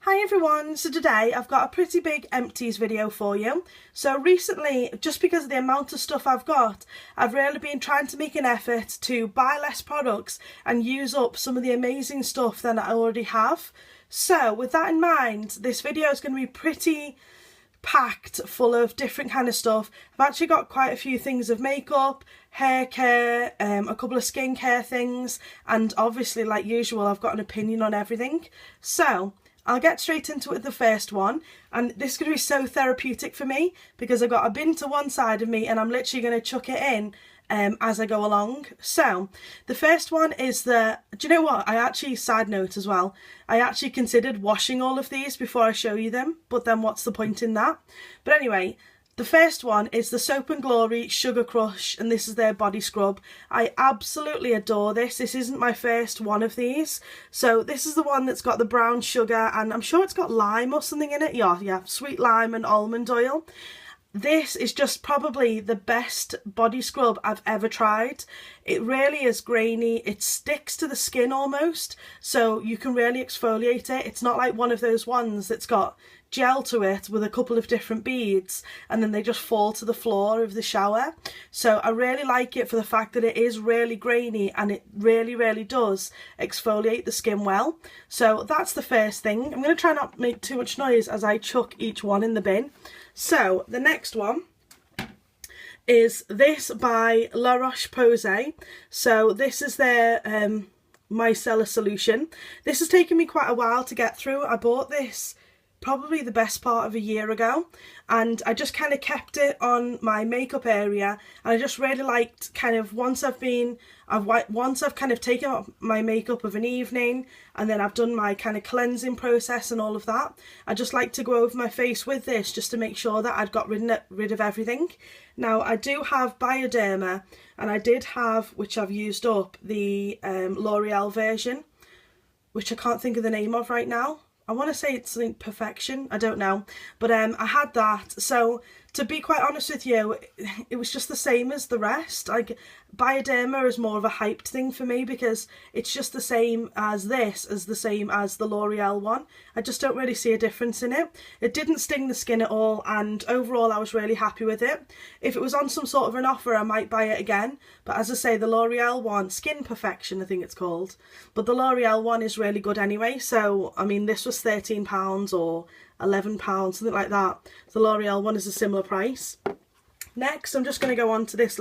Hi everyone, so today I've got a pretty big empties video for you. So recently, just because of the amount of stuff I've got, I've really been trying to make an effort to buy less products and use up some of the amazing stuff that I already have. So with that in mind, this video is going to be pretty packed full of different kind of stuff. I've actually got quite a few things of makeup, hair care, a couple of skincare things, and obviously, like usual, I've got an opinion on everything. So I'll get straight into it with the first one, and this is going to be so therapeutic for me because I've got a bin to one side of me and I'm literally going to chuck it in as I go along. So the first one is do you know what, side note as well, I actually considered washing all of these before I show you them, but then what's the point in that? But anyway, the first one is the Soap & Glory Sugar Crush, and this is their body scrub. I absolutely adore this. This isn't my first one of these. So this is the one that's got the brown sugar, and I'm sure it's got lime or something in it. Yeah, sweet lime and almond oil. This is just probably the best body scrub I've ever tried. It really is grainy. It sticks to the skin almost, so you can really exfoliate it. It's not like one of those ones that's got gel to it with a couple of different beads and then they just fall to the floor of the shower. So I really like it for the fact that it is really grainy and it really does exfoliate the skin well. So that's the first thing. I'm going to try not to make too much noise as I chuck each one in the bin. So the next one is this by La Roche-Posay. So this is their micellar solution. This has taken me quite a while to get through. I bought this probably the best part of a year ago, and I just kind of kept it on my makeup area, and I just really liked kind of once I've kind of taken off my makeup of an evening and then I've done my kind of cleansing process and all of that, I just like to go over my face with this just to make sure that I'd got rid of everything. Now I do have Bioderma, and I did have, which I've used up, the L'Oreal version, which I can't think of the name of right now. I want to say it's something Perfection, I don't know, but I had that. So to be quite honest with you, it was just the same as the rest. Like, Bioderma is more of a hyped thing for me because it's just the same as this, as the same as the L'Oreal one. I just don't really see a difference in it. It didn't sting the skin at all, and overall I was really happy with it. If it was on some sort of an offer, I might buy it again, but as I say, the L'Oreal one, Skin Perfection I think it's called, but the L'Oreal one is really good anyway. So I mean, this was £13 or £11, something like that. The L'Oreal one is a similar price. Next, I'm just going to go on to this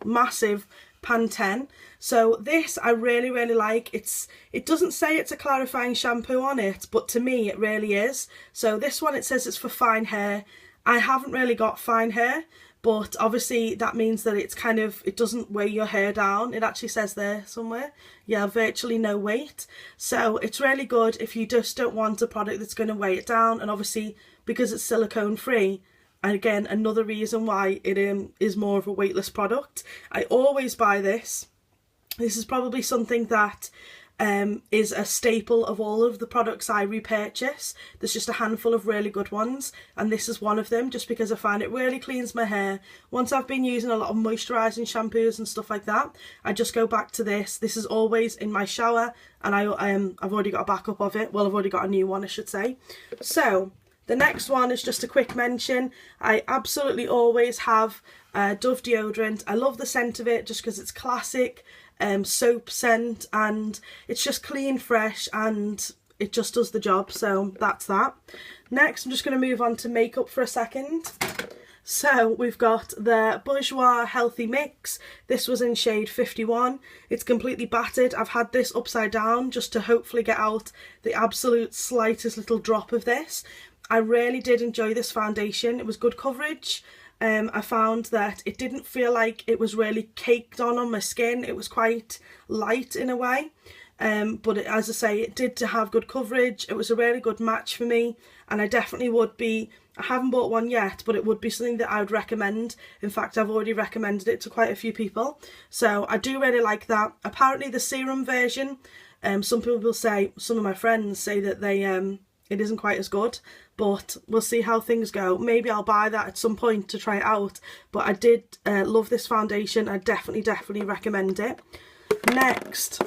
massive Pantene. So this I really like. It doesn't say it's a clarifying shampoo on it, but to me it really is. So this one, it says it's for fine hair. I haven't really got fine hair, but obviously that means that it's kind of, it doesn't weigh your hair down. It actually says there somewhere, yeah, virtually no weight. So it's really good if you just don't want a product that's going to weigh it down, and obviously because it's silicone free, and again, another reason why it is more of a weightless product. I always buy this. This is probably something that is a staple of all of the products I repurchase. There's just a handful of really good ones, and this is one of them, just because I find it really cleans my hair. Once I've been using a lot of moisturising shampoos and stuff like that, I just go back to this. This is always in my shower, and I've already got a backup of it. Well, I've already got a new one, I should say. So the next one is just a quick mention. I absolutely always have Dove deodorant. I love the scent of it just because it's classic soap scent, and it's just clean, fresh, and it just does the job. So that's that. Next, I'm just going to move on to makeup for a second. So we've got the Bourjois Healthy Mix. This was in shade 51. It's completely battered. I've had this upside down just to hopefully get out the absolute slightest little drop of this. I really did enjoy this foundation. It was good coverage. I found that it didn't feel like it was really caked on my skin. It was quite light in a way, but as I say, it did have good coverage. It was a really good match for me, and I definitely would be, I haven't bought one yet, but it would be something that I would recommend. In fact, I've already recommended it to quite a few people, so I do really like that. Apparently the serum version, some people will say, some of my friends say that it isn't quite as good, but we'll see how things go. Maybe I'll buy that at some point to try it out, but I did love this foundation. I definitely recommend it. Next,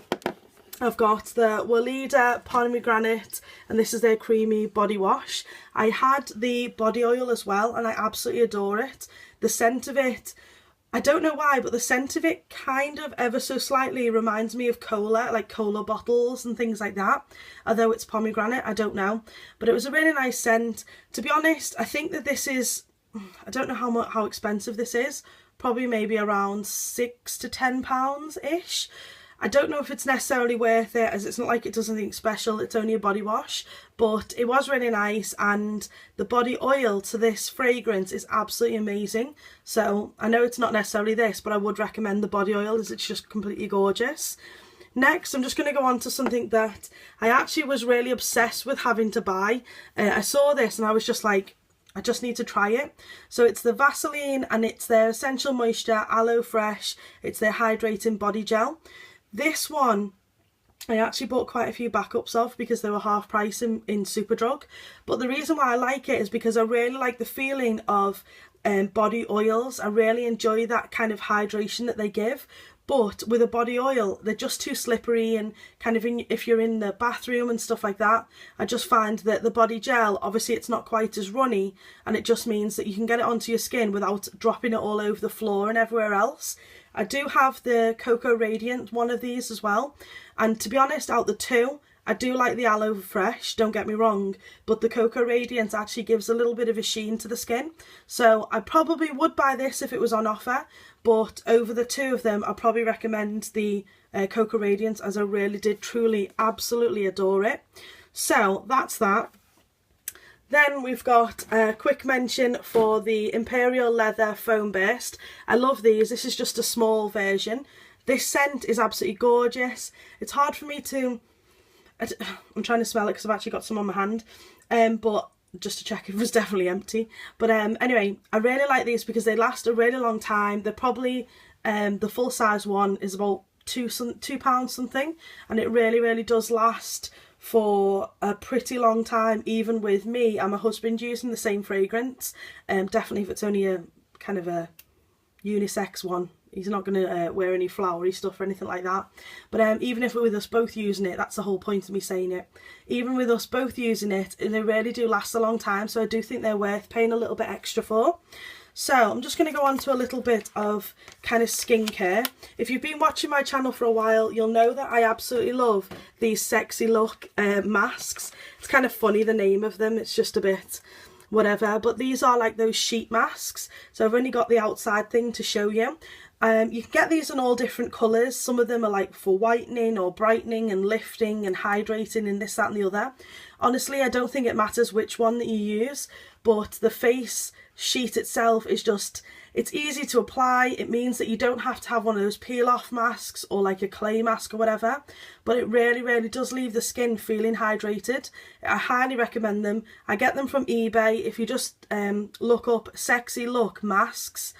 I've got the Weleda Pomegranate, and this is their creamy body wash. I had the body oil as well, and I absolutely adore it. The scent of it, I don't know why, but the scent of it kind of ever so slightly reminds me of cola, like cola bottles and things like that. Although it's pomegranate, I don't know. But it was a really nice scent. To be honest, I think that this is, I don't know how expensive this is. Probably maybe around £6 to £10-ish. I don't know if it's necessarily worth it, as it's not like it does anything special, it's only a body wash, but it was really nice, and the body oil to this fragrance is absolutely amazing. So I know it's not necessarily this, but I would recommend the body oil, as it's just completely gorgeous. Next, I'm just going to go on to something that I actually was really obsessed with having to buy. I saw this and I was just like, I just need to try it. So it's the Vaseline, and it's their Essential Moisture Aloe Fresh. It's their hydrating body gel. This one I actually bought quite a few backups of because they were half price in Superdrug. But the reason why I like it is because I really like the feeling of body oils. I really enjoy that kind of hydration that they give. But with a body oil, they're just too slippery, and kind of if you're in the bathroom and stuff like that, I just find that the body gel, obviously it's not quite as runny, and it just means that you can get it onto your skin without dropping it all over the floor and everywhere else. I do have the Cocoa Radiant one of these as well, and to be honest, out the two, I do like the Aloe Fresh, don't get me wrong, but the Cocoa Radiant actually gives a little bit of a sheen to the skin. So I probably would buy this if it was on offer, but over the two of them, I'll probably recommend the Cocoa Radiant, as I really did truly absolutely adore it. So that's that. Then we've got a quick mention for the Imperial Leather Foam Burst. I love these. This is just a small version. This scent is absolutely gorgeous. It's hard for me to... I'm trying to smell it because I've actually got some on my hand, but just to check if it was definitely empty. But anyway, I really like these because they last a really long time. They're probably, the full size one is about £2 something, and it really does last for a pretty long time, even with me and my husband using the same fragrance. Definitely if it's only a kind of a unisex one. He's not going to wear any flowery stuff or anything like that. But even if we're with us both using it, that's the whole point of me saying it. Even with us both using it, they really do last a long time. So I do think they're worth paying a little bit extra for. So I'm just going to go on to a little bit of kind of skincare. If you've been watching my channel for a while, you'll know that I absolutely love these Sexy Look masks. It's kind of funny, the name of them. It's just a bit... whatever, but these are like those sheet masks, so I've only got the outside thing to show you. You can get these in all different colours. Some of them are like for whitening or brightening and lifting and hydrating and this, that and the other. Honestly, I don't think it matters which one that you use, but the face sheet itself is just, it's easy to apply. It means that you don't have to have one of those peel off masks or like a clay mask or whatever, but it really does leave the skin feeling hydrated. I highly recommend them. I get them from eBay. If you just look up Sexy Look masks,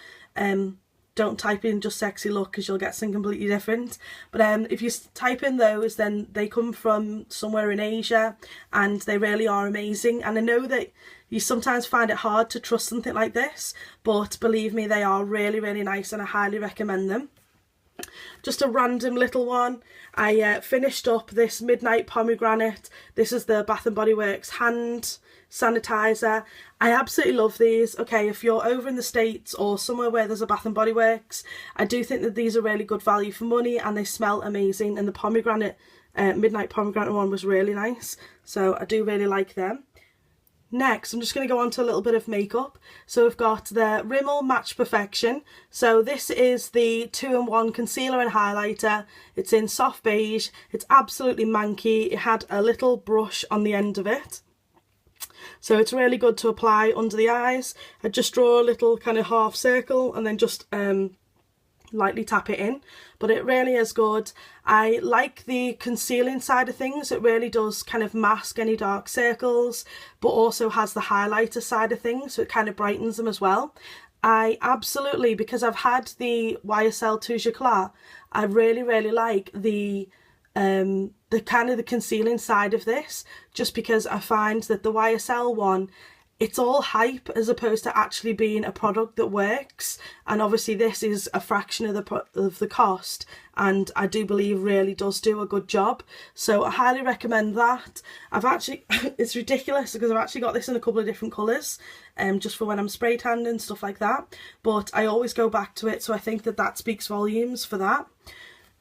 don't type in just Sexy Look because you'll get something completely different. But if you type in those, then they come from somewhere in Asia, and they really are amazing. And I know that you sometimes find it hard to trust something like this, but believe me, they are really nice, and I highly recommend them. Just a random little one. I finished up this Midnight Pomegranate. This is the Bath & Body Works hand sanitizer. I absolutely love these. Okay, if you're over in the States or somewhere where there's a Bath & Body Works, I do think that these are really good value for money, and they smell amazing, and the pomegranate, Midnight Pomegranate one was really nice, so I do really like them. Next, I'm just going to go on to a little bit of makeup. So we've got the Rimmel Match Perfection. So this is the 2-in-1 concealer and highlighter. It's in soft beige. It's absolutely manky. It had a little brush on the end of it. So it's really good to apply under the eyes. I just draw a little kind of half circle and then just lightly tap it in, but it really is good. I like the concealing side of things. It really does kind of mask any dark circles, but also has the highlighter side of things, so it kind of brightens them as well. I absolutely, because I've had the YSL Touche Eclat, I really like the kind of the concealing side of this, just because I find that the YSL one, it's all hype as opposed to actually being a product that works. And obviously this is a fraction of the cost, and I do believe really does do a good job. So I highly recommend that. I've actually, it's ridiculous because I've actually got this in a couple of different colours, just for when I'm spray tanning and stuff like that. But I always go back to it, so I think that that speaks volumes for that.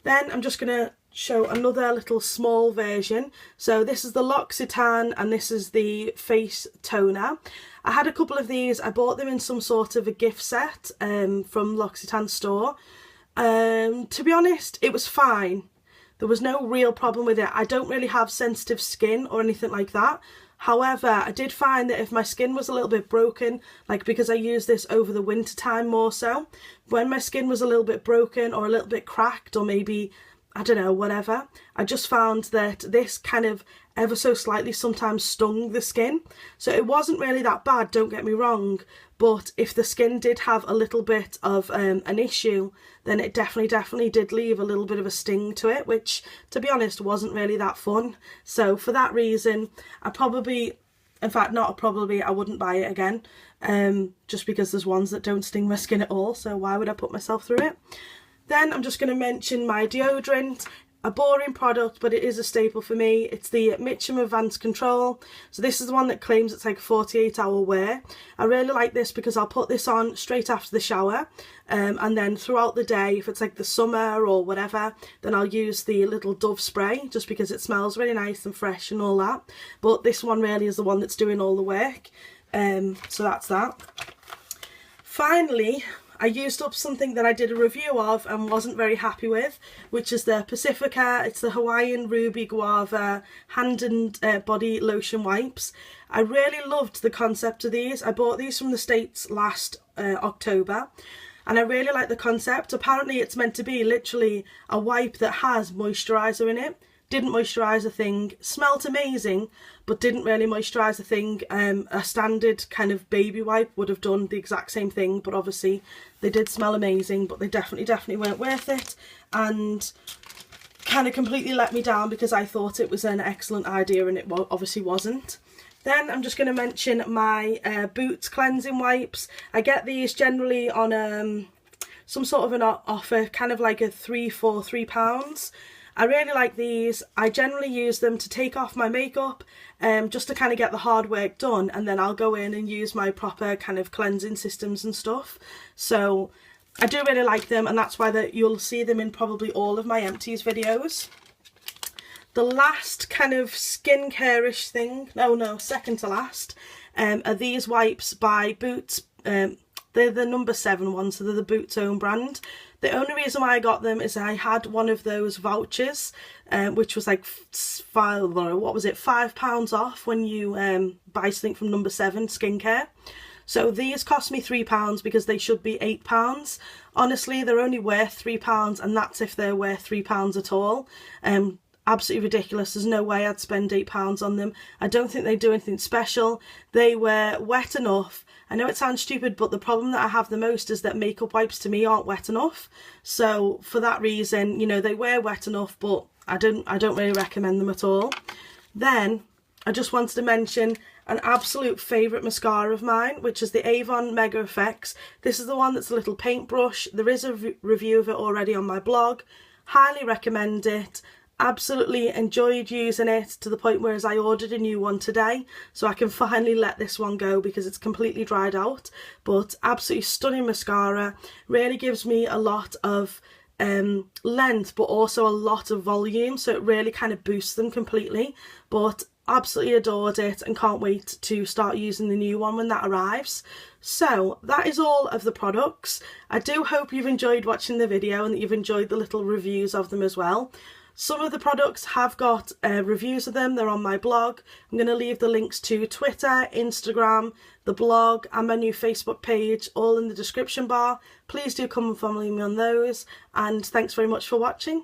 Then I'm just going to show another little small version. So this is the L'Occitane and this is the face toner. I had a couple of these. I bought them in some sort of a gift set from L'Occitane store. To be honest, it was fine. There was no real problem with it. I don't really have sensitive skin or anything like that. However, I did find that if my skin was a little bit broken, like because I use this over the winter time more so, when my skin was a little bit broken or a little bit cracked or maybe, I don't know, whatever, I just found that this kind of ever so slightly sometimes stung the skin. So it wasn't really that bad, don't get me wrong, but if the skin did have a little bit of an issue, then it definitely did leave a little bit of a sting to it, which, to be honest, wasn't really that fun. So for that reason, I probably, in fact, not probably, I wouldn't buy it again, just because there's ones that don't sting my skin at all, so why would I put myself through it? Then I'm just going to mention my deodorant. A boring product, but it is a staple for me. It's the Mitchum Advanced Control. So this is the one that claims it's like a 48-hour wear. I really like this because I'll put this on straight after the shower, and then throughout the day, if it's like the summer or whatever, then I'll use the little Dove spray just because it smells really nice and fresh and all that. But this one really is the one that's doing all the work. So that's that. Finally, I used up something that I did a review of and wasn't very happy with, which is the Pacifica. It's the Hawaiian Ruby Guava hand and body lotion wipes. I really loved the concept of these. I bought these from the States last October, and I really like the concept. Apparently it's meant to be literally a wipe that has moisturiser in it. Didn't moisturise a thing, smelt amazing, but didn't really moisturise a thing. A standard kind of baby wipe would have done the exact same thing, but obviously they did smell amazing, but they definitely weren't worth it, and kind of completely let me down because I thought it was an excellent idea and it obviously wasn't. Then I'm just going to mention my Boots cleansing wipes. I get these generally on some sort of an offer, kind of like a 3 for £3. I really like these. I generally use them to take off my makeup, just to kind of get the hard work done, and then I'll go in and use my proper kind of cleansing systems and stuff. So I do really like them, and that's why you'll see them in probably all of my Empties videos. The last kind of skincare-ish thing, no, second to last, are these wipes by Boots. They're the number 7 ones, so they're the Boots own brand. The only reason why I got them is I had one of those vouchers, which was like £5 off when you buy something from number 7 skincare. So these cost me £3 because they should be £8. Honestly, they're only worth £3, and that's if they're worth £3 at all. Absolutely ridiculous. There's no way I'd spend £8 on them. I don't think they do anything special. They were wet enough. I know it sounds stupid, but the problem that I have the most is that makeup wipes to me aren't wet enough. So for that reason, you know, they were wet enough, but I don't really recommend them at all. Then I just wanted to mention an absolute favourite mascara of mine, which is the Avon Mega Effects. This is the one that's a little paintbrush. There is a review of it already on my blog. Highly recommend it. Absolutely enjoyed using it to the point where I ordered a new one today, so I can finally let this one go because it's completely dried out. But absolutely stunning mascara. Really gives me a lot of length, but also a lot of volume, so it really kind of boosts them completely. But absolutely adored it and can't wait to start using the new one when that arrives. So that is all of the products. I do hope you've enjoyed watching the video and that you've enjoyed the little reviews of them as well. Some of the products have got reviews of them. They're on my blog. I'm going to leave the links to Twitter, Instagram, the blog and my new Facebook page all in the description bar. Please do come and follow me on those, and thanks very much for watching.